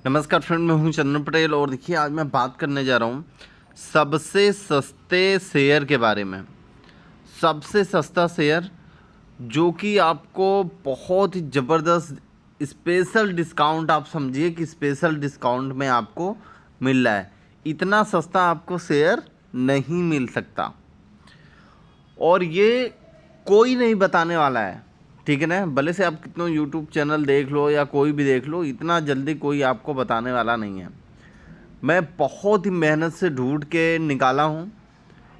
नमस्कार फ्रेंड, मैं हूं चंदन पटेल और देखिए आज मैं बात करने जा रहा हूं सबसे सस्ते शेयर के बारे में। सबसे सस्ता शेयर जो कि आपको बहुत ही ज़बरदस्त स्पेशल डिस्काउंट, आप समझिए कि स्पेशल डिस्काउंट में आपको मिल रहा है। इतना सस्ता आपको शेयर नहीं मिल सकता और ये कोई नहीं बताने वाला है, ठीक है ना। भले से आप कितनों यूट्यूब चैनल देख लो या कोई भी देख लो, इतना जल्दी कोई आपको बताने वाला नहीं है। मैं बहुत ही मेहनत से ढूंढ के निकाला हूँ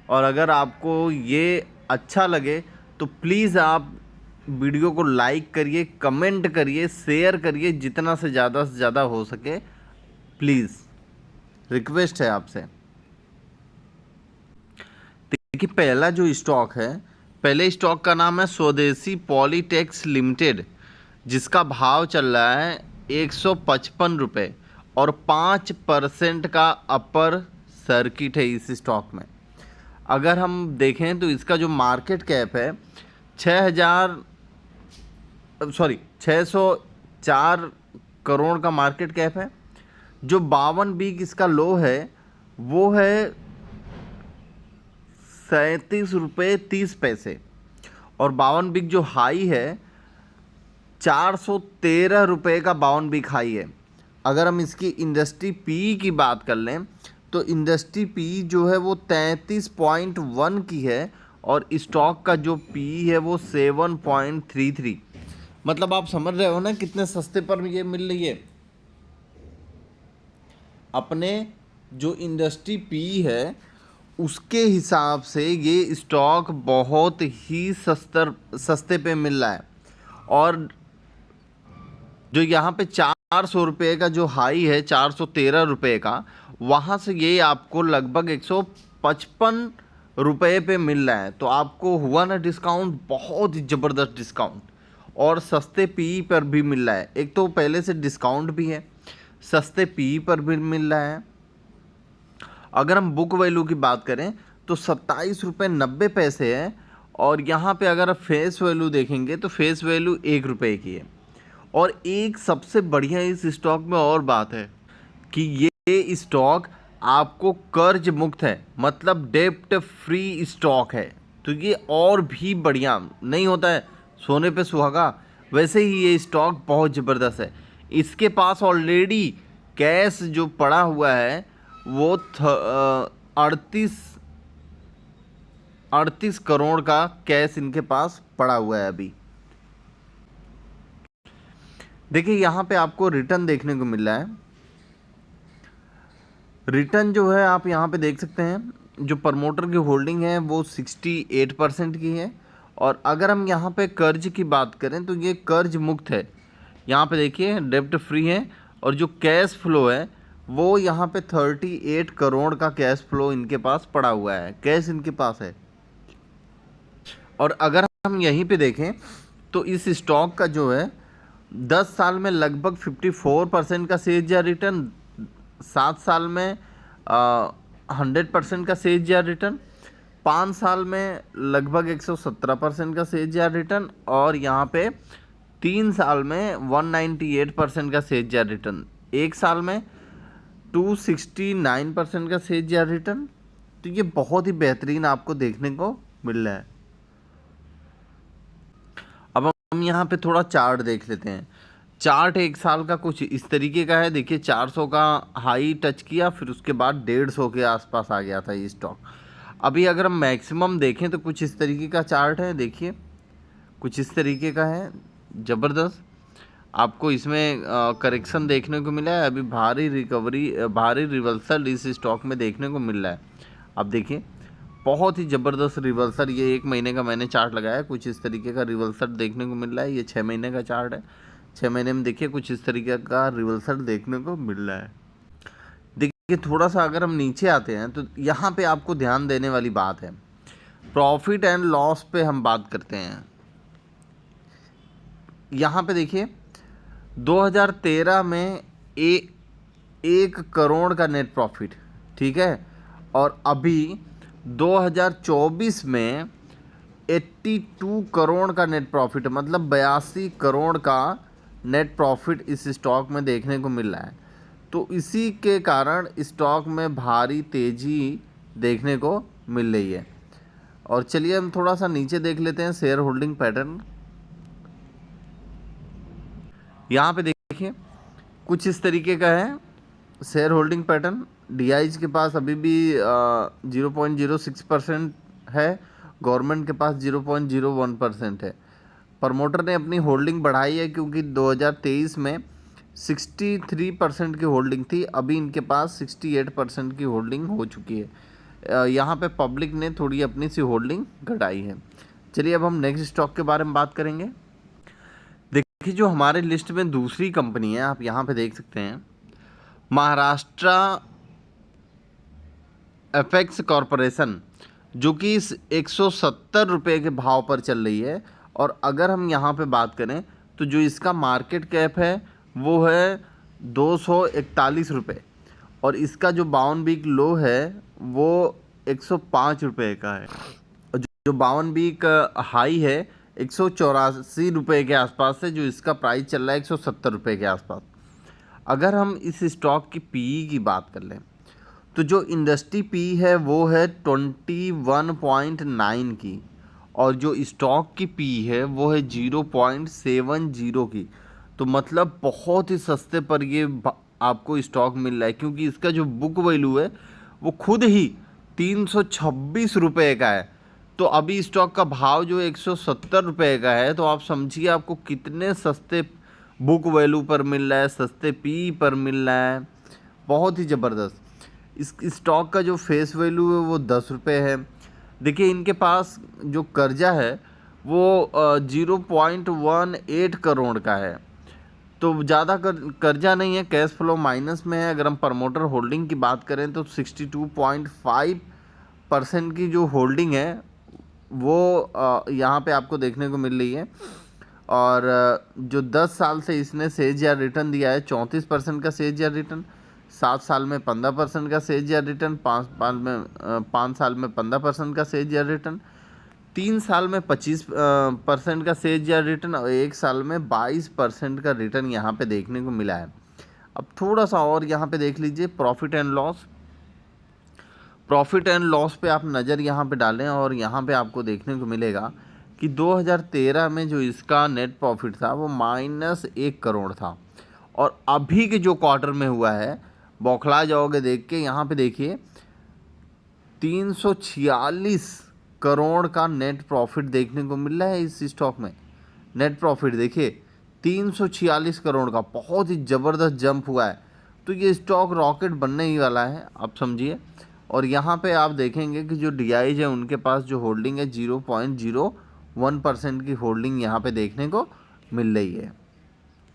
और अगर आपको ये अच्छा लगे तो प्लीज़ आप वीडियो को लाइक करिए, कमेंट करिए, शेयर करिए, जितना से ज़्यादा हो सके। प्लीज़ रिक्वेस्ट है आपसे। देखिए पहला जो स्टॉक है, पहले स्टॉक का नाम है स्वदेशी पॉलीटेक्स लिमिटेड, जिसका भाव चल रहा है 155 रुपये और 5% का अपर सर्किट है इस स्टॉक में। अगर हम देखें तो इसका जो मार्केट कैप है 604 करोड़ का मार्केट कैप है। जो 52 वीक इसका लो है वो है 37 रुपये 30 पैसे और 52 वीक जो हाई है 413 रुपये का 52 वीक हाई है। अगर हम इसकी इंडस्ट्री पी की बात कर लें तो इंडस्ट्री पी जो है वो 33.1 की है और स्टॉक का जो पी है वो 7.33। मतलब आप समझ रहे हो ना कितने सस्ते पर ये मिल रही है। अपने जो इंडस्ट्री पी है उसके हिसाब से ये स्टॉक बहुत ही सस्ते पे मिल रहा है। और जो यहाँ पे 400 रुपये का जो हाई है 413 रुपये का, वहाँ से ये आपको लगभग 155 रुपये पे मिल रहा है। तो आपको हुआ ना डिस्काउंट, बहुत ही ज़बरदस्त डिस्काउंट और सस्ते पी पर भी मिल रहा है। एक तो पहले से डिस्काउंट भी है, सस्ते पी पर भी मिल रहा है। अगर हम बुक वैल्यू की बात करें तो 27 रुपये 90 पैसे है और यहाँ पे अगर फेस वैल्यू देखेंगे तो फेस वैल्यू 1 रुपये की है। और एक सबसे बढ़िया इस स्टॉक में और बात है कि ये स्टॉक आपको कर्ज मुक्त है, मतलब डेप्ट फ्री स्टॉक है। तो ये और भी बढ़िया नहीं होता है सोने पे सुहागा, वैसे ही ये स्टॉक बहुत ज़बरदस्त है। इसके पास ऑलरेडी कैश जो पड़ा हुआ है वो 38 करोड़ का कैश इनके पास पड़ा हुआ है अभी। देखिए यहाँ पे आपको रिटर्न देखने को मिल रहा है। रिटर्न जो है आप यहाँ पे देख सकते हैं, जो प्रमोटर की होल्डिंग है वो 68% की है। और अगर हम यहाँ पे कर्ज की बात करें तो ये कर्ज मुक्त है। यहाँ पे देखिए डेब्ट फ्री है और जो कैश फ्लो है वो यहाँ पे 38 करोड़ का कैश फ्लो इनके पास पड़ा हुआ है, कैश इनके पास है। और अगर हम यहीं पे देखें तो इस स्टॉक का जो है 10 साल में लगभग 54% का CAGR रिटर्न, 7 साल में 100% का CAGR रिटर्न, 5 साल में लगभग 117% का CAGR रिटर्न और यहाँ पे 3 साल में 198% का CAGR रिटर्न, 1 साल में 269% का CAGR रिटर्न। तो ये बहुत ही बेहतरीन आपको देखने को मिल रहा है। अब हम यहाँ पे थोड़ा चार्ट देख लेते हैं। चार्ट एक साल का कुछ इस तरीके का है। देखिए 400 का हाई टच किया, फिर उसके बाद 150 के आसपास आ गया था ये स्टॉक। अभी अगर हम मैक्सिमम देखें तो कुछ इस तरीके का चार्ट है। देखिए कुछ इस तरीके का है, ज़बरदस्त। आपको इसमें करेक्शन देखने को मिला है। अभी भारी रिकवरी, भारी रिवर्सल इस स्टॉक में देखने को मिल रहा है। अब देखिए बहुत ही ज़बरदस्त रिवर्सल, ये 1 महीने का मैंने चार्ट लगाया है, कुछ इस तरीके का रिवर्सल देखने को मिल रहा है। ये 6 महीने का चार्ट है, 6 महीने में देखिए कुछ इस तरीके का रिवर्सल देखने को मिल रहा है। देखिए थोड़ा सा अगर हम नीचे आते हैं तो यहाँ पे आपको ध्यान देने वाली बात है, प्रॉफिट एंड लॉस पे हम बात करते हैं। यहाँ पे देखिए 2013 में 1 करोड़ का नेट प्रॉफिट, ठीक है। और अभी 2024 में 82 करोड़ का नेट प्रॉफिट, मतलब 82 करोड़ का नेट प्रॉफिट इस स्टॉक में देखने को मिल रहा है। तो इसी के कारण स्टॉक में भारी तेज़ी देखने को मिल रही है। और चलिए हम थोड़ा सा नीचे देख लेते हैं शेयर होल्डिंग पैटर्न। यहाँ पे देखिए कुछ इस तरीके का है शेयर होल्डिंग पैटर्न। डीआईज के पास अभी भी 0.06% है, गवर्नमेंट के पास 0.01% है। प्रमोटर ने अपनी होल्डिंग बढ़ाई है क्योंकि 2023 में 63% की होल्डिंग थी, अभी इनके पास 68% की होल्डिंग हो चुकी है। यहाँ पे पब्लिक ने थोड़ी अपनी सी होल्डिंग घटाई है। चलिए अब हम नेक्स्ट स्टॉक के बारे में बात करेंगे। देखिए जो हमारे लिस्ट में दूसरी कंपनी है, आप यहाँ पे देख सकते हैं, महाराष्ट्र एफेक्स कॉरपोरेशन, जो कि इस 170 रुपये के भाव पर चल रही है। और अगर हम यहाँ पे बात करें तो जो इसका मार्केट कैप है वो है 241 रुपये, और इसका जो 52 वीक लो है वो 105 रुपये का है, और जो 52 वीक हाई है 184 रुपये के आसपास है, जो इसका प्राइस चल रहा है 170 रुपये के आसपास। अगर हम इस स्टॉक की पीई की बात कर लें तो जो इंडस्ट्री पी है वो है 21.9 की, और जो स्टॉक की पी है वो है 0.70 की। तो मतलब बहुत ही सस्ते पर ये आपको स्टॉक मिल रहा है, क्योंकि इसका जो बुक वैल्यू है वो खुद ही 326 रुपये का है। तो अभी स्टॉक का भाव जो 170 रुपये का है, तो आप समझिए आपको कितने सस्ते बुक वैल्यू पर मिल रहा है, सस्ते पी पर मिल रहा है, बहुत ही ज़बरदस्त। इस स्टॉक का जो फेस वैल्यू है वो 10 रुपये है। देखिए इनके पास जो कर्जा है वो 0.18 करोड़ का है, तो ज़्यादा कर्जा नहीं है, कैश फ्लो माइनस में है। अगर हम प्रमोटर होल्डिंग की बात करें तो 62.5% की जो होल्डिंग है वो यहाँ पे आपको देखने को मिल रही है। और जो 10 साल से इसने सेज या रिटर्न दिया है 34% का सेज या रिटर्न, 7 साल में 15% का सेज या रिटर्न, 5 साल में 15% का सेज या रिटर्न, 3 साल में 25% का सेज या रिटर्न, और 1 साल में 22% का रिटर्न यहाँ पे देखने को मिला है। अब थोड़ा सा और यहाँ पे देख लीजिए profit and loss. Profit and loss पे आप नज़र यहाँ पे डालें और यहाँ पे आपको देखने को मिलेगा कि 2013 में जो इसका नेट प्रॉफिट था वो -1 करोड़ था, और अभी के जो क्वार्टर में हुआ है बौखला जाओगे देख के। यहाँ पे देखिए 346 करोड़ का नेट प्रॉफिट देखने को मिल रहा है इस स्टॉक में। नेट प्रॉफिट देखिए 346 करोड़ का, बहुत ही ज़बरदस्त जंप हुआ है। तो ये स्टॉक रॉकेट बनने ही वाला है, आप समझिए। और यहाँ पे आप देखेंगे कि जो डीआईज है उनके पास जो होल्डिंग है 0.01% की होल्डिंग यहाँ पे देखने को मिल रही है।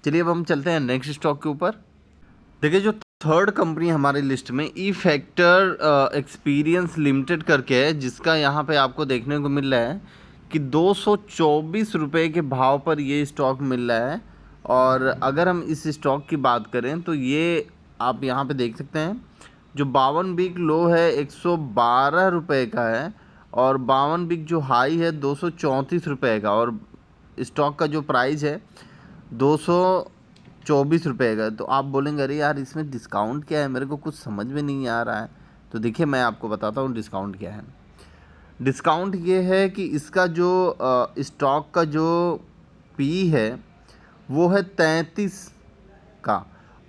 चलिए अब हम चलते हैं नेक्स्ट स्टॉक के ऊपर। देखिए जो थर्ड कंपनी हमारी लिस्ट में ई फैक्टर एक्सपीरियंस लिमिटेड करके है, जिसका यहाँ पे आपको देखने को मिल रहा है कि 224 रुपये के भाव पर ये स्टॉक मिल रहा है। और अगर हम इस स्टॉक की बात करें तो ये आप यहाँ पे देख सकते हैं जो 52 वीक लो है 112 रुपये का है, और 52 वीक जो हाई है 234 रुपये का, और स्टॉक का जो प्राइस है 224 रुपये का। तो आप बोलेंगे अरे यार इसमें डिस्काउंट क्या है, मेरे को कुछ समझ में नहीं आ रहा है। तो देखिए मैं आपको बताता हूँ डिस्काउंट क्या है। डिस्काउंट ये है कि इसका जो स्टॉक का जो पी है वो है 33 का,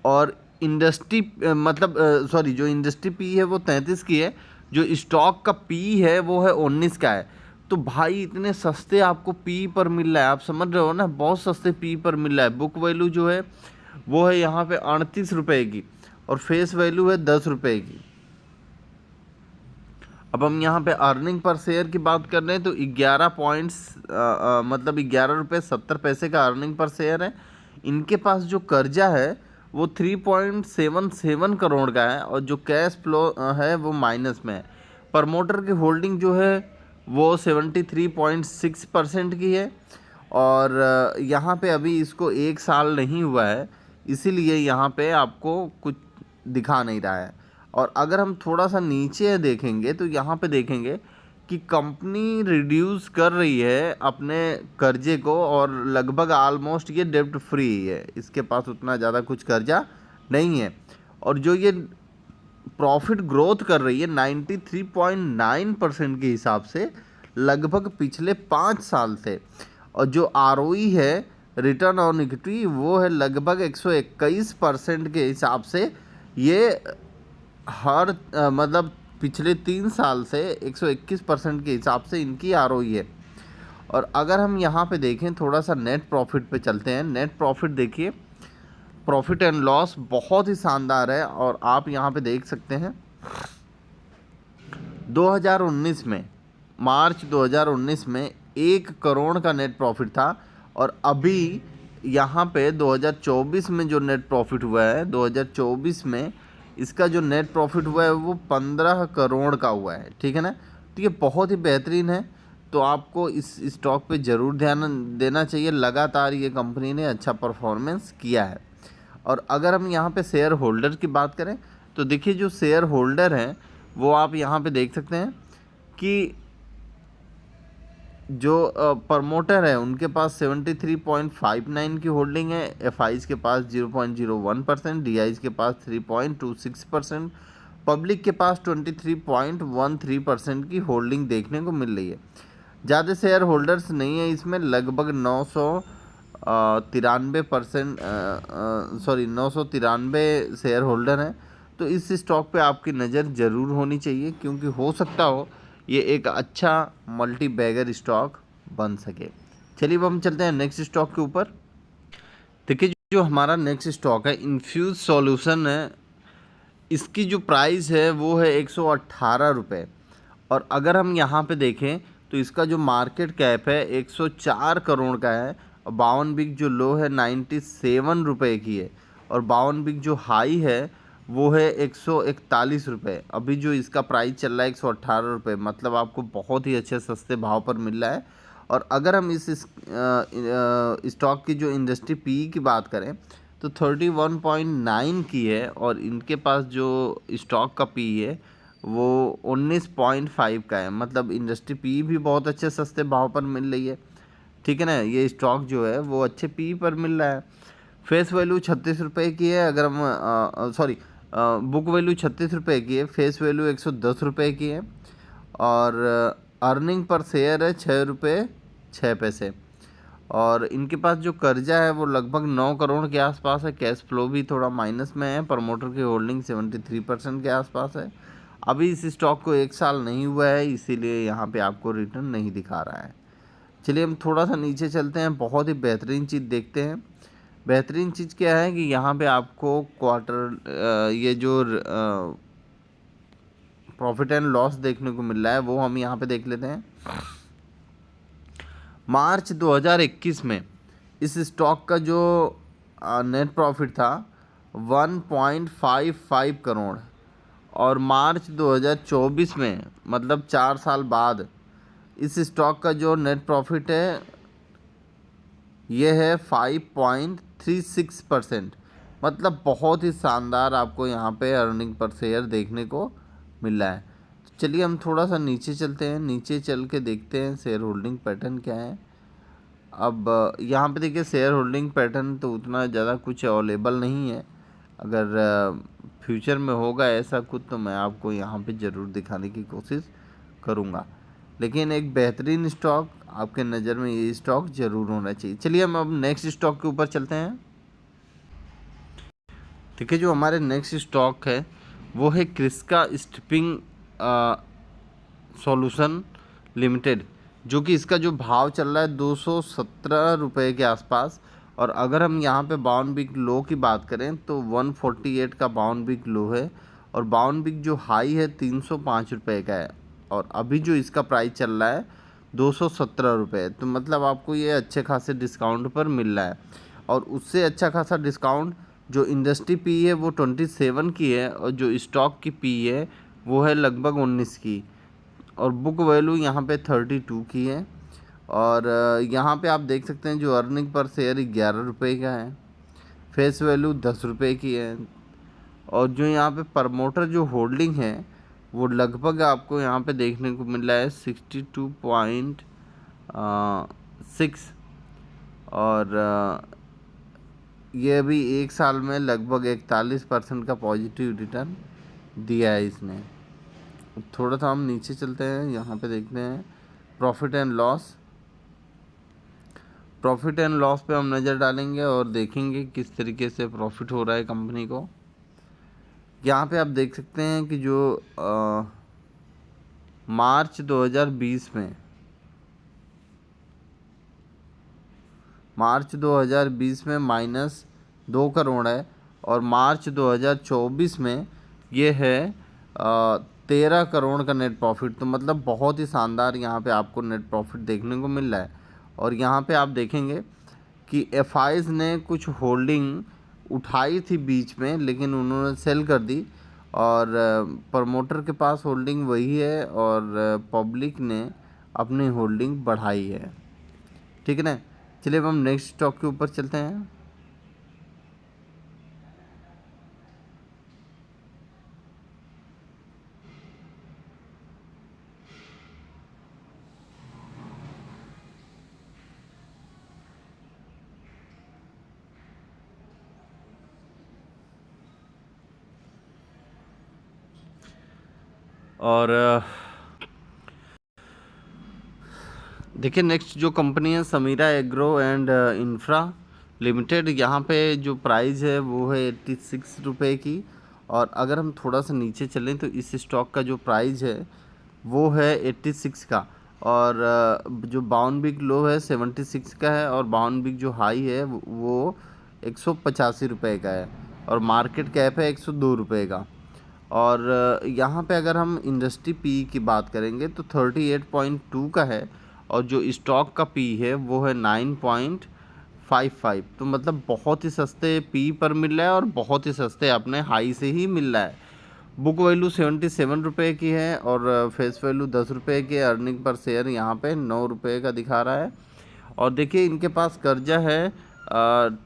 और इंडस्ट्री जो इंडस्ट्री पी है वो 33 की है, जो स्टॉक का पी है वो है 19 का है। तो भाई इतने सस्ते आपको पी पर मिल रहा है, आप समझ रहे हो ना, बहुत सस्ते पी पर मिल रहा है। बुक वैल्यू जो है वो है यहाँ पे 38 रुपये की, और फेस वैल्यू है 10 रुपये की। अब हम यहाँ पे अर्निंग पर शेयर की बात कर रहे हैं तो 11.70 का अर्निंग पर शेयर है। इनके पास जो कर्जा है वो 3.77 करोड़ का है, और जो कैश फ्लो है वो माइनस में है। प्रमोटर की होल्डिंग जो है वो 73.6% की है, और यहाँ पे अभी इसको 1 साल नहीं हुआ है, इसीलिए यहाँ पे आपको कुछ दिखा नहीं रहा है। और अगर हम थोड़ा सा नीचे देखेंगे तो यहाँ पे देखेंगे कि कंपनी रिड्यूस कर रही है अपने कर्जे को, और लगभग आलमोस्ट ये डेब्ट फ्री है, इसके पास उतना ज़्यादा कुछ कर्जा नहीं है। और जो ये प्रॉफिट ग्रोथ कर रही है 93.9% के हिसाब से लगभग पिछले 5 साल से। और जो आरओई है, रिटर्न ऑन इक्विटी, वो है लगभग 121% के हिसाब से। ये हर मतलब पिछले 3 साल से 121% के हिसाब से इनकी आरओई है। और अगर हम यहाँ पे देखें, थोड़ा सा नेट प्रॉफिट पे चलते हैं। नेट प्रॉफिट देखिए, प्रॉफिट एंड लॉस बहुत ही शानदार है। और आप यहाँ पे देख सकते हैं 2019 में, मार्च 2019 में 1 करोड़ का नेट प्रॉफिट था। और अभी यहाँ पे 2024 में जो नेट प्रॉफिट हुआ है, 2024 में इसका जो नेट प्रॉफिट हुआ है वो 15 करोड़ का हुआ है। ठीक है ना। तो ये बहुत ही बेहतरीन है। तो आपको इस स्टॉक पे ज़रूर ध्यान देना चाहिए। लगातार ये कंपनी ने अच्छा परफॉर्मेंस किया है। और अगर हम यहाँ पे शेयर होल्डर की बात करें, तो देखिए जो शेयर होल्डर हैं वो आप यहाँ पे देख सकते हैं कि जो प्रमोटर है उनके पास 73.59 की होल्डिंग है, एफआईज के पास 0.01%, डीआईज के पास 3.26%, पब्लिक के पास 23.13% की होल्डिंग देखने को मिल रही है। ज़्यादा शेयर होल्डर्स नहीं है इसमें, लगभग 993 शेयर होल्डर हैं। तो इस स्टॉक पे आपकी नज़र ज़रूर होनी चाहिए, क्योंकि हो सकता हो ये एक अच्छा मल्टी बैगर स्टॉक बन सके। चलिए अब हम चलते हैं नेक्स्ट स्टॉक के ऊपर। देखिए जो हमारा नेक्स्ट स्टॉक है इन्फ्यूज सॉल्यूशन है। इसकी जो प्राइस है वो है 118 रुपये। और अगर हम यहाँ पे देखें तो इसका जो मार्केट कैप है 104 करोड़ का है। और 52 बिग जो लो है 97 रुपये की है। और 52 बिग जो हाई है वो है 141 रुपये। अभी जो इसका प्राइस चल रहा है 118 रुपये, मतलब आपको बहुत ही अच्छे सस्ते भाव पर मिल रहा है। और अगर हम इस स्टॉक की जो इंडस्ट्री पी की बात करें तो 31.9 की है। और इनके पास जो स्टॉक का पी है वो 19.5 का है। मतलब इंडस्ट्री पी भी बहुत अच्छे सस्ते भाव पर मिल रही है। ठीक है ना। ये स्टॉक जो है वो अच्छे पी पर मिल रहा है। फेस वैल्यू 36 रुपये की है। अगर हम बुक वैल्यू 36 रुपये की है, फेस वैल्यू 110 रुपये की है। और अर्निंग पर शेयर है 6 रुपये 6 पैसे। और इनके पास जो कर्जा है वो लगभग 9 करोड़ के आसपास है। कैश फ्लो भी थोड़ा माइनस में है। प्रमोटर की होल्डिंग 73% के आसपास है। अभी इस स्टॉक को 1 साल नहीं हुआ है, इसीलिए यहाँ पे आपको रिटर्न नहीं दिखा रहा है। चलिए हम थोड़ा सा नीचे चलते हैं, बहुत ही बेहतरीन चीज़ देखते हैं। बेहतरीन चीज़ क्या है कि यहाँ पे आपको क्वार्टर ये जो प्रॉफिट एंड लॉस देखने को मिल रहा है वो हम यहाँ पे देख लेते हैं। मार्च 2021 में इस स्टॉक का जो नेट प्रॉफिट था 1.55 करोड़। और मार्च 2024 में, मतलब 4 साल बाद, इस स्टॉक का जो नेट प्रॉफिट है ये है 5.36%। मतलब बहुत ही शानदार आपको यहाँ पे अर्निंग पर शेयर देखने को मिल रहा है। तो चलिए हम थोड़ा सा नीचे चलते हैं, नीचे चल के देखते हैं शेयर होल्डिंग पैटर्न क्या है। अब यहाँ पे देखिए शेयर होल्डिंग पैटर्न तो उतना ज़्यादा कुछ अवेलेबल नहीं है। अगर फ्यूचर में होगा ऐसा कुछ तो मैं आपको यहाँ पे ज़रूर दिखाने की कोशिश करूँगा। लेकिन एक बेहतरीन स्टॉक आपके नज़र में ये स्टॉक ज़रूर होना चाहिए। चलिए हम अब नेक्स्ट स्टॉक के ऊपर चलते हैं। देखिए जो हमारे नेक्स्ट स्टॉक है वो है क्रिस्का स्टिपिंग सॉल्यूशन लिमिटेड, जो कि इसका जो भाव चल रहा है 217 रुपये के आसपास। और अगर हम यहाँ पे 52 बिग लो की बात करें तो 148 का 52 बिग लो है। और 52 बिग जो हाई है 305 रुपये का है। और अभी जो इसका प्राइस चल रहा है 217 रुपये। तो मतलब आपको ये अच्छे खासे डिस्काउंट पर मिल रहा है। और उससे अच्छा खासा डिस्काउंट जो इंडस्ट्री पी है वो 27 की है। और जो स्टॉक की पी है वो है लगभग 19 की। और बुक वैल्यू यहाँ पे 32 की है। और यहाँ पे आप देख सकते हैं जो अर्निंग पर शेयर 11 रुपये का है। फेस वैल्यू 10 रुपये की है। और जो यहाँ पे प्रमोटर जो होल्डिंग है वो लगभग आपको यहाँ पे देखने को मिल रहा है 62.6। और ये अभी एक साल में लगभग 41% का पॉजिटिव रिटर्न दिया है इसने। थोड़ा सा हम नीचे चलते हैं, यहाँ पे देखते हैं profit and loss. Profit and loss पे हम नज़र डालेंगे और देखेंगे किस तरीके से प्रॉफिट हो रहा है कंपनी को। यहाँ पे आप देख सकते हैं कि जो मार्च 2020 में -2 करोड़ है, और मार्च 2024 में ये है 13 करोड़ का नेट प्रॉफिट। तो मतलब बहुत ही शानदार यहाँ पे आपको नेट प्रॉफिट देखने को मिल रहा है। और यहाँ पे आप देखेंगे कि एफआईज ने कुछ होल्डिंग उठाई थी बीच में, लेकिन उन्होंने सेल कर दी, और प्रमोटर के पास होल्डिंग वही है, और पब्लिक ने अपनी होल्डिंग बढ़ाई है। ठीक है ना। चलिए अब हम नेक्स्ट स्टॉक के ऊपर चलते हैं। और देखिए नेक्स्ट जो कंपनी है Samira agro and infra limited, यहाँ पे जो प्राइस है वो है 86 रुपये की। और अगर हम थोड़ा सा नीचे चलें तो इस स्टॉक का जो प्राइस है वो है 86 का, और जो बाउन बिग लो है 76 का है, और बाउन बिग जो हाई है वो 185 रुपये का है, और मार्केट कैप है 102 रुपये का। और यहाँ पे अगर हम इंडस्ट्री पी की बात करेंगे तो 38.2 का है, और जो स्टॉक का पी है वो है 9.55। तो मतलब बहुत ही सस्ते पी पर मिल रहा है, और बहुत ही सस्ते अपने हाई से ही मिल रहा है। बुक वैल्यू 77 रुपये की है, और फेस वैल्यू 10 रुपये की है। अर्निंग पर शेयर यहाँ पे 9 रुपये का दिखा रहा है। और देखिए इनके पास कर्जा है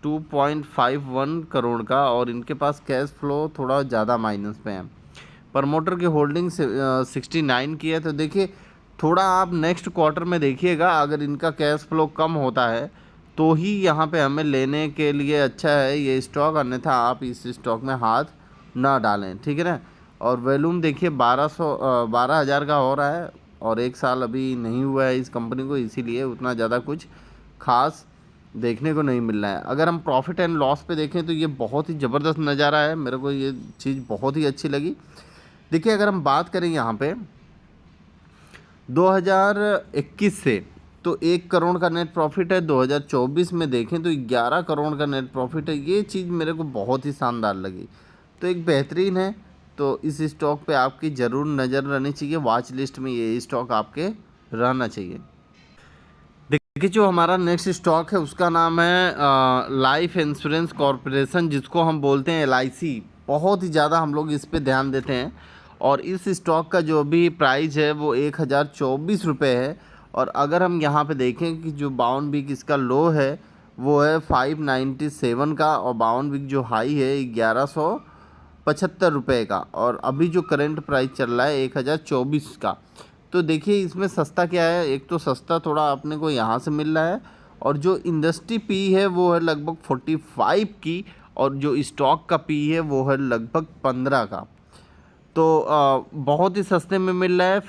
2.51 करोड़ का, और इनके पास कैश फ्लो थोड़ा ज़्यादा माइनस पे है। प्रमोटर की होल्डिंग 69 की है। तो देखिए थोड़ा आप नेक्स्ट क्वार्टर में देखिएगा, अगर इनका कैश फ्लो कम होता है तो ही यहाँ पे हमें लेने के लिए अच्छा है ये स्टॉक, अन्यथा आप इस स्टॉक में हाथ ना डालें। ठीक है ना। और वॉल्यूम देखिए 12,000 का हो रहा है, और एक साल अभी नहीं हुआ है इस कंपनी को, इसीलिए उतना ज़्यादा कुछ खास देखने को नहीं मिल रहा है। अगर हम प्रॉफिट एंड लॉस पे देखें तो ये बहुत ही ज़बरदस्त नज़ारा है, मेरे को ये चीज़ बहुत ही अच्छी लगी। देखिए अगर हम बात करें यहाँ पे 2021 से, तो 1 करोड़ का नेट प्रॉफिट है। 2024 में देखें तो 11 करोड़ का नेट प्रॉफिट है। ये चीज़ मेरे को बहुत ही शानदार लगी, तो एक बेहतरीन है। तो इस स्टॉक पे आपकी ज़रूर नज़र रहनी चाहिए, वॉच लिस्ट में ये स्टॉक आपके रहना चाहिए। देखिए जो हमारा नेक्स्ट स्टॉक है उसका नाम है लाइफ इंश्योरेंस कॉरपोरेशन, जिसको हम बोलते हैं LIC। बहुत ही ज़्यादा हम लोग इस पे ध्यान देते हैं, और इस स्टॉक का जो भी प्राइस है वो 1024 रुपये है। और अगर हम यहाँ पे देखें कि जो बाउन बिग इसका लो है वो है 597 का, और बाउन बिग जो हाई है 1175 रुपये का, और अभी जो करंट प्राइस चल रहा है 1024 का। तो देखिए इसमें सस्ता क्या है, एक तो सस्ता थोड़ा अपने को यहाँ से मिल रहा है, और जो इंडस्ट्री पी है वो है लगभग 45 की, और जो स्टॉक का पी है वो है लगभग 15 का। तो बहुत ही सस्ते में मिल रहा है।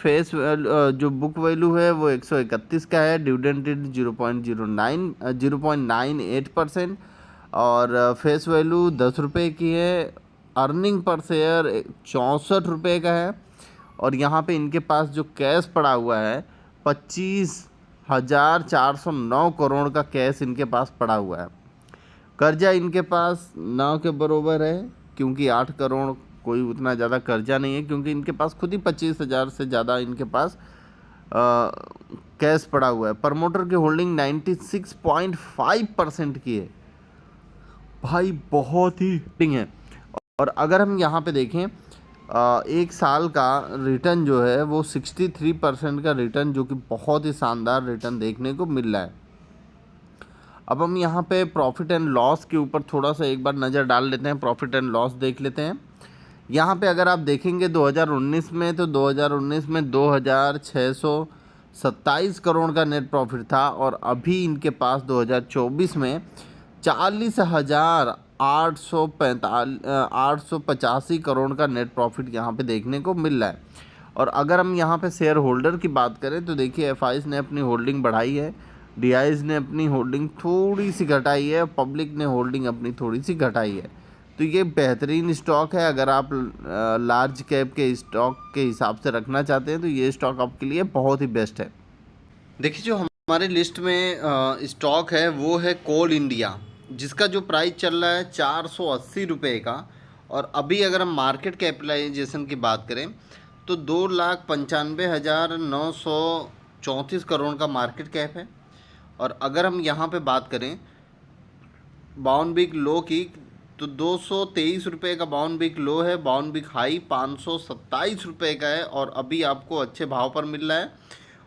जो बुक वैल्यू है वो 131 का है। डिविडेंड 0.98%, और फेस वैल्यू 10 रुपये की है। अर्निंग पर शेयर 64 रुपये का है, और यहाँ पे इनके पास जो कैश पड़ा हुआ है 25,409 करोड़ का कैश इनके पास पड़ा हुआ है। कर्जा इनके पास 9 के बरोबर है, क्योंकि 8 करोड़ कोई उतना ज़्यादा कर्जा नहीं है, क्योंकि इनके पास खुद ही 25,000 से ज़्यादा इनके पास कैश पड़ा हुआ है। प्रमोटर की होल्डिंग 96.5% की है भाई, बहुत ही है। और अगर हम यहाँ पे देखें एक साल का रिटर्न जो है वो 63% का रिटर्न, जो कि बहुत ही शानदार रिटर्न देखने को मिल रहा है। अब हम यहाँ पे प्रॉफिट एंड लॉस के ऊपर थोड़ा सा एक बार नज़र डाल लेते हैं, प्रॉफिट एंड लॉस देख लेते हैं। यहाँ पे अगर आप देखेंगे 2019 में, तो 2019 में 2,627 करोड़ का नेट प्रॉफिट था, और अभी इनके पास 2024 में 40,885 करोड़ का नेट प्रॉफिट यहाँ पे देखने को मिल रहा है। और अगर हम यहाँ पे शेयर होल्डर की बात करें तो देखिए एफआईज ने अपनी होल्डिंग बढ़ाई है, डीआईज ने अपनी होल्डिंग थोड़ी सी घटाई है, पब्लिक ने होल्डिंग अपनी थोड़ी सी घटाई है। तो ये बेहतरीन स्टॉक है। अगर आप लार्ज कैप के स्टॉक के हिसाब से रखना चाहते हैं तो ये स्टॉक आपके लिए बहुत ही बेस्ट है। देखिए जो हमारे लिस्ट में स्टॉक है वो है कोल इंडिया, जिसका जो प्राइस चल रहा है 480 रुपये का। और अभी अगर हम मार्केट कैपिटलाइजेशन की बात करें तो 2,95,934 करोड़ का मार्केट कैप है। और अगर हम यहाँ पे बात करें बाउन वीक लो की तो 223 रुपये का बाउन वीक लो है, बाउन वीक हाई 527 रुपये का है और अभी आपको अच्छे भाव पर मिल रहा है।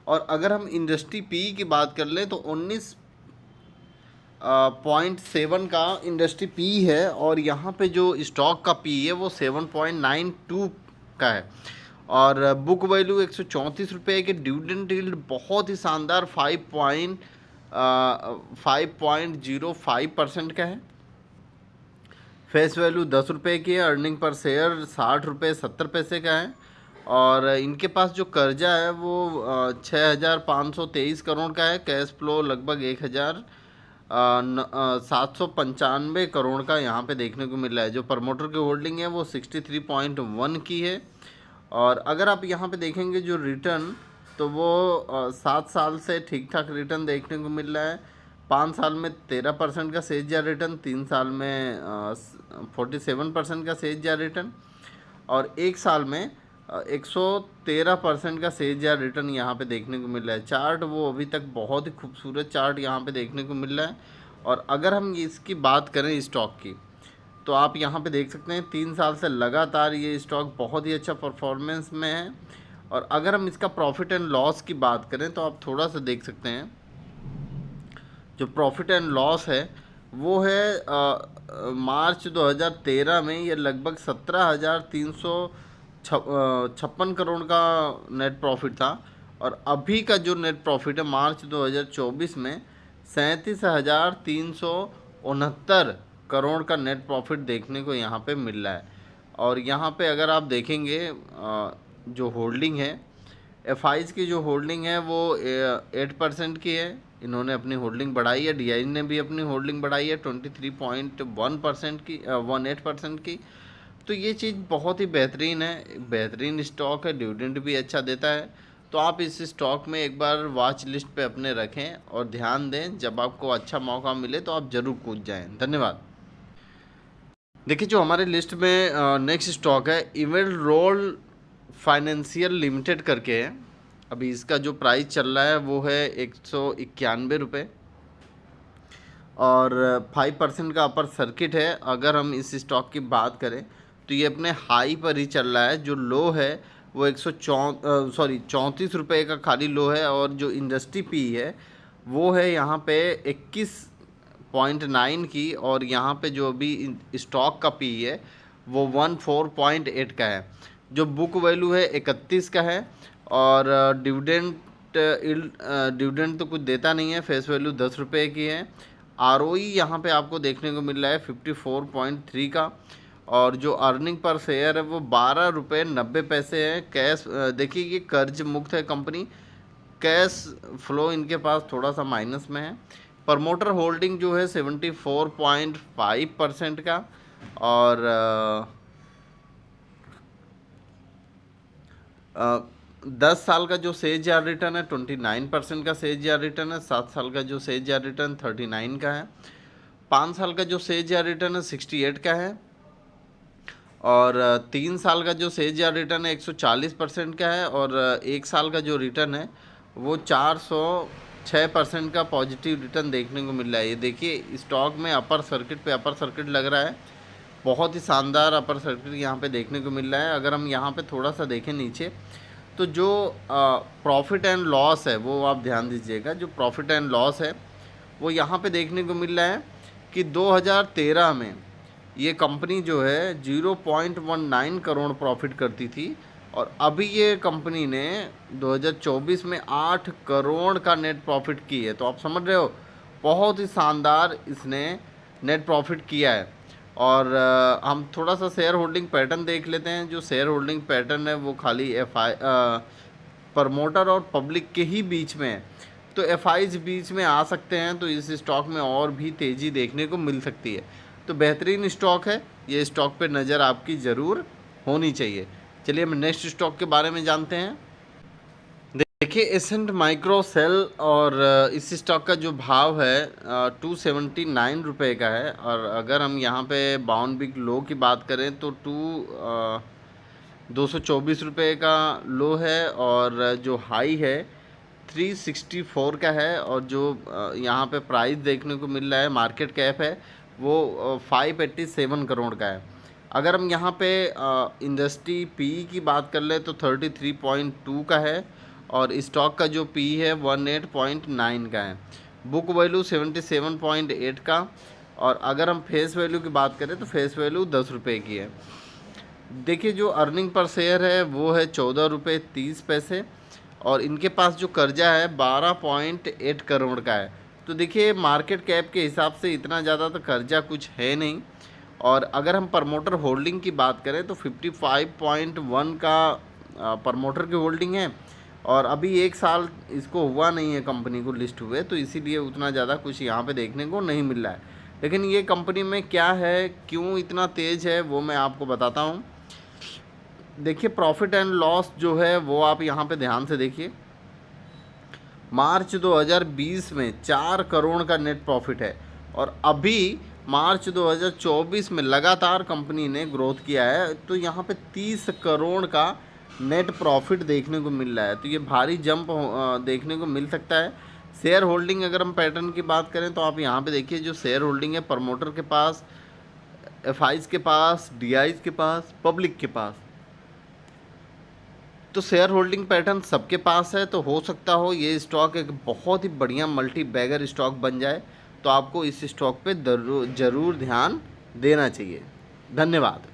और अगर हम इंडस्ट्री पी की बात कर लें तो 19.7 का इंडस्ट्री पी है और यहाँ पे जो स्टॉक का पी है वो 7.92 का है। और बुक वैल्यू 134 रुपये के, डिविडेंड यील्ड बहुत ही शानदार 5.05% का है। फेस वैल्यू 10 रुपये की है, अर्निंग पर शेयर 60 रुपये 70 पैसे का है। और इनके पास जो कर्जा है वो 6,523 करोड़ का है, कैश फ्लो लगभग 1,795 करोड़ का यहाँ पे देखने को मिल रहा है। जो प्रमोटर की होल्डिंग है वो 63.1 की है। और अगर आप यहाँ पे देखेंगे जो रिटर्न तो वो 7 साल से ठीक ठाक रिटर्न देखने को मिल रहा है। 5 साल में 13% का सेज रिटर्न, 3 साल में 47% का सेज रिटर्न और 1 साल में 113% का सेज रिटर्न यहाँ पे देखने को मिल रहा है। चार्ट वो अभी तक बहुत ही खूबसूरत चार्ट यहाँ पे देखने को मिल रहा है। और अगर हम इसकी बात करें स्टॉक की तो आप यहाँ पे देख सकते हैं 3 साल से लगातार ये स्टॉक बहुत ही अच्छा परफॉर्मेंस में है। और अगर हम इसका प्रॉफिट एंड लॉस की बात करें तो आप थोड़ा सा देख सकते हैं जो प्रॉफिट एंड लॉस है वो है मार्च 2013 में ये लगभग 17,356 करोड़ का नेट प्रॉफिट था। और अभी का जो नेट प्रॉफिट है मार्च 2024 में 37,369 करोड़ का नेट प्रॉफिट देखने को यहाँ पे मिल रहा है। और यहाँ पे अगर आप देखेंगे जो होल्डिंग है एफआईज की जो होल्डिंग है वो 8% की है, इन्होंने अपनी होल्डिंग बढ़ाई है। डीआई ने भी अपनी होल्डिंग बढ़ाई है 23.1% की 18% की। तो ये चीज़ बहुत ही बेहतरीन है, बेहतरीन स्टॉक है, डिविडेंड भी अच्छा देता है। तो आप इस स्टॉक में एक बार वॉच लिस्ट पे अपने रखें और ध्यान दें, जब आपको अच्छा मौका मिले तो आप ज़रूर कूद जाएं। धन्यवाद। देखिए जो हमारे लिस्ट में नेक्स्ट स्टॉक है इवेल रोल फाइनेंशियल लिमिटेड करके है। अभी इसका जो प्राइस चल रहा है वो है 191 रुपये और 5% का अपर सर्किट है। अगर हम इस स्टॉक की बात करें तो ये अपने हाई पर ही चल रहा है। जो लो है वो 34 रुपये का खाली लो है और जो इंडस्ट्री पी है वो है यहाँ पे 21.9 की। और यहाँ पे जो अभी स्टॉक का पी है वो 14.8 का है। जो बुक वैल्यू है 31 का है और डिविडेंड तो कुछ देता नहीं है, फेस वैल्यू 10 रुपये की है। आरओई यहाँ पे आपको देखने को मिल रहा है 54.3 का और जो अर्निंग पर शेयर है वो 12 रुपये 90 पैसे है। कैश देखिए ये कर्ज मुक्त है कंपनी, कैश फ्लो इनके पास थोड़ा सा माइनस में है। प्रमोटर होल्डिंग जो है 74.5% का और 10 साल का जो सेज या रिटर्न है 29% का सेज या रिटर्न है। 7 साल का जो सेज या रिटर्न 39 का है। 5 साल का जो सेज या रिटर्न है 68 का है और 3 साल का जो सेज या रिटर्न है 140% का है और 1 साल का जो रिटर्न है वो 406% का पॉजिटिव रिटर्न देखने को मिल रहा है। ये देखिए स्टॉक में अपर सर्किट पे अपर सर्किट लग रहा है, बहुत ही शानदार अपर सर्किट यहाँ पे देखने को मिल रहा है। अगर हम यहाँ पे थोड़ा सा देखें नीचे तो जो प्रॉफिट एंड लॉस है वो आप ध्यान दीजिएगा। जो प्रॉफिट एंड लॉस है वो यहाँ पे देखने को मिल रहा है कि 2013 में ये कंपनी जो है 0.19 करोड़ प्रॉफिट करती थी और अभी ये कंपनी ने 2024 में 8 करोड़ का नेट प्रॉफिट की है। तो आप समझ रहे हो बहुत ही शानदार इसने नेट प्रॉफिट किया है। और हम थोड़ा सा शेयर होल्डिंग पैटर्न देख लेते हैं। जो शेयर होल्डिंग पैटर्न है वो खाली प्रमोटर और पब्लिक के ही बीच में है। तो एफआईज बीच में आ सकते हैं, तो इस स्टॉक में और भी तेज़ी देखने को मिल सकती है। तो बेहतरीन स्टॉक है, ये स्टॉक पे नज़र आपकी ज़रूर होनी चाहिए। चलिए हम नेक्स्ट स्टॉक के बारे में जानते हैं। देखिए एसेंट माइक्रो सेल, और इस स्टॉक का जो भाव है 279 रुपये का है। और अगर हम यहाँ पे बाउंड बिग लो की बात करें तो 224 रुपये का लो है, और जो हाई है 364 का है। और जो यहाँ पे प्राइस देखने को मिल रहा है, मार्केट कैप है वो 587 करोड़ का है। अगर हम यहाँ पे इंडस्ट्री पी की बात कर ले तो 33.2 का है, और स्टॉक का जो पी है 18.9 का है। बुक वैल्यू 77.8 का, और अगर हम फेस वैल्यू की बात करें तो फेस वैल्यू 10 रुपये की है। देखिए जो अर्निंग पर शेयर है वो है 14 रुपये 30 पैसे, और इनके पास जो कर्जा है 12.8 करोड़ का है। तो देखिए मार्केट कैप के हिसाब से इतना ज़्यादा तो कर्जा कुछ है नहीं। और अगर हम प्रमोटर होल्डिंग की बात करें तो 55.1 का प्रमोटर की होल्डिंग है, और अभी 1 साल इसको हुआ नहीं है कंपनी को लिस्ट हुए, तो इसीलिए उतना ज़्यादा कुछ यहाँ पे देखने को नहीं मिल रहा है। लेकिन ये कंपनी में क्या है, क्यों इतना तेज़ है, वो मैं आपको बताता हूँ। देखिए प्रॉफिट एंड लॉस जो है वो आप यहाँ पे ध्यान से देखिए। मार्च 2020 में 4 करोड़ का नेट प्रॉफिट है, और अभी मार्च 2024 में लगातार कंपनी ने ग्रोथ किया है, तो यहाँ पे 30 करोड़ का नेट प्रॉफिट देखने को मिल रहा है। तो ये भारी जंप देखने को मिल सकता है। शेयर होल्डिंग अगर हम पैटर्न की बात करें तो आप यहाँ पे देखिए, जो शेयर होल्डिंग है प्रमोटर के पास, एफआईज के पास, डीआईज के पास, पब्लिक के पास। तो शेयर होल्डिंग पैटर्न सबके पास है, तो हो सकता हो ये स्टॉक एक बहुत ही बढ़िया मल्टी बैगर स्टॉक बन जाए। तो आपको इस स्टॉक पे ज़रूर ध्यान देना चाहिए। धन्यवाद।